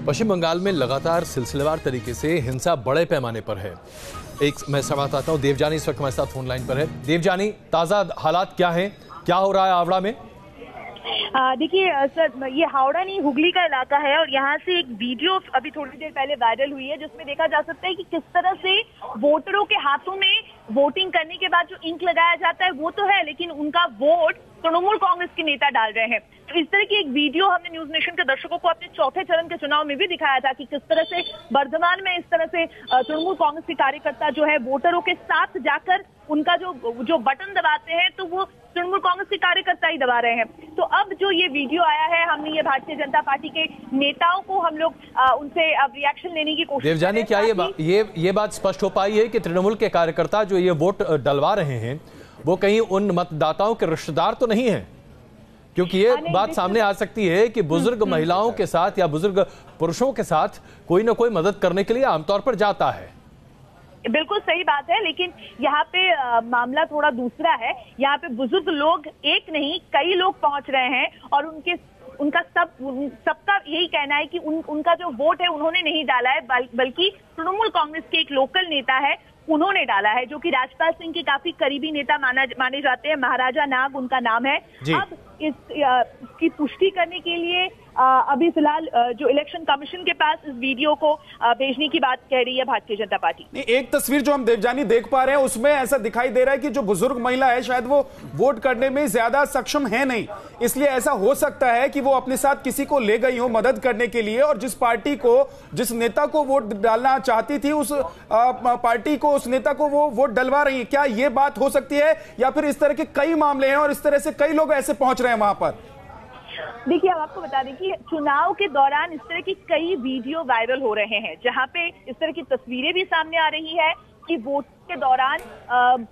पश्चिम बंगाल में लगातार सिलसिलेवार तरीके से हिंसा बड़े पैमाने पर है। मैं संवाददाता हूं देवजानी इस वक्त हमारे साथ फोन लाइन पर है। देवजानी, ताजा हालात क्या हैं, क्या हो रहा है हावड़ा में? देखिए सर, ये हावड़ा नहीं हुगली का इलाका है और यहाँ से एक वीडियो अभी थोड़ी देर पहले वायरल हुई है जिसमें देखा जा सकता है कि किस तरह से वोटरों के हाथों में वोटिंग करने के बाद जो इंक लगाया जाता है वो तो है, लेकिन उनका वोट तृणमूल कांग्रेस के नेता डाल रहे हैं। तो इस तरह की एक वीडियो हमने न्यूज नेशन के दर्शकों को अपने चौथे चरण के चुनाव में भी दिखाया था कि किस तरह से वर्धमान में इस तरह से तृणमूल कांग्रेस के कार्यकर्ता जो है वोटरों के साथ जाकर उनका जो बटन दबाते हैं तो वो तृणमूल कांग्रेस के कार्यकर्ता ही दबा रहे हैं। तो अब जो ये वीडियो आया है, हमने ये भारतीय जनता पार्टी के नेताओं को हम लोग उनसे अब रिएक्शन लेने की कोशिश देवजानी, क्या ये बात स्पष्ट हो पाई है कि तृणमूल के कार्यकर्ता जो ये वोट डलवा रहे हैं वो कहीं उन मतदाताओं के रिश्तेदार तो नहीं है? क्योंकि ये बात सामने आ सकती है कि बुजुर्ग महिलाओं के साथ या बुजुर्ग पुरुषों के साथ कोई ना कोई मदद करने के लिए आमतौर पर जाता है। बिल्कुल सही बात है, लेकिन यहाँ पे मामला थोड़ा दूसरा है। यहाँ पे बुजुर्ग लोग एक नहीं कई लोग पहुंच रहे हैं और सबका यही कहना है कि उनका जो वोट है उन्होंने नहीं डाला है, बल्कि तृणमूल कांग्रेस के एक लोकल नेता है उन्होंने डाला है, जो कि राजपाल सिंह के काफी करीबी नेता माने जाते हैं। महाराजा नाग उनका नाम है। अब इसकी पुष्टि करने के लिए अभी फिलहाल जो इलेक्शन कमीशन के पास इस वीडियो को भेजने की बात कह रही है भारतीय जनता पार्टी। एक तस्वीर जो हम देवजानी देख पा रहे हैं उसमें ऐसा दिखाई दे रहा है कि जो बुजुर्ग महिला है शायद वो वोट करने में ज्यादा सक्षम है नहीं, इसलिए ऐसा हो सकता है कि वो अपने साथ किसी को ले गई हो मदद करने के लिए और जिस नेता को वोट डालना चाहती थी उस पार्टी को, उस नेता को वो वोट डलवा रही है। क्या ये बात हो सकती है या फिर इस तरह के कई मामले हैं और इस तरह से कई लोग ऐसे पहुंच रहे हैं वहां पर? देखिए, हम आपको बता दें कि चुनाव के दौरान इस तरह की कई वीडियो वायरल हो रहे हैं जहां पे इस तरह की तस्वीरें भी सामने आ रही है कि वोट के दौरान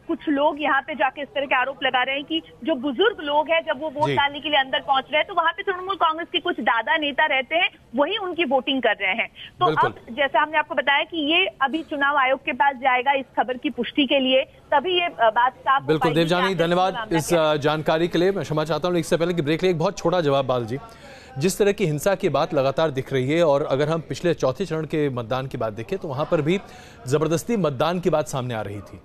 कुछ लोग यहाँ पे जाके इस तरह के आरोप लगा रहे हैं कि जो बुजुर्ग लोग हैं जब वो वोट डालने के लिए अंदर पहुंच रहे हैं तो वहां पे तृणमूल कांग्रेस के कुछ दादा नेता रहते हैं, वही उनकी वोटिंग कर रहे हैं। तो अब जैसा हमने आपको बताया कि ये अभी चुनाव आयोग के पास जाएगा इस खबर की पुष्टि के लिए, तभी ये बात साफ। बिल्कुल देवजानी, धन्यवाद इस जानकारी के लिए। मैं क्षमा चाहता हूँ इससे पहले कि ब्रेक ले एक बहुत छोटा जवाब बाल जी। जिस तरह की हिंसा की बात लगातार दिख रही है और अगर हम पिछले चौथे चरण के मतदान की बात देखें तो वहां पर भी जबरदस्ती मतदान की बात सामने आ रही थी।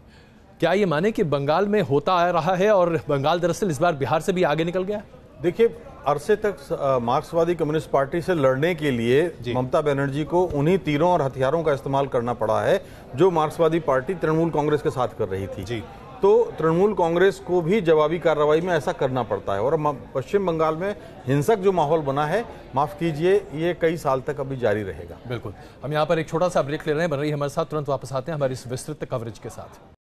क्या ये माने कि बंगाल में होता आ रहा है और बंगाल दरअसल इस बार बिहार से भी आगे निकल गया? देखिए, अरसे तक मार्क्सवादी कम्युनिस्ट पार्टी से लड़ने के लिए ममता बनर्जी को उन्हीं तीरों और हथियारों का इस्तेमाल करना पड़ा है जो मार्क्सवादी पार्टी तृणमूल कांग्रेस के साथ कर रही थी। तो तृणमूल कांग्रेस को भी जवाबी कार्रवाई में ऐसा करना पड़ता है और पश्चिम बंगाल में हिंसक जो माहौल बना है, माफ कीजिए, ये कई साल तक अभी जारी रहेगा। बिल्कुल, हम यहाँ पर एक छोटा सा ब्रेक ले रहे हैं। बन रही हमारे साथ, तुरंत वापस आते हैं हमारी इस विस्तृत कवरेज के साथ।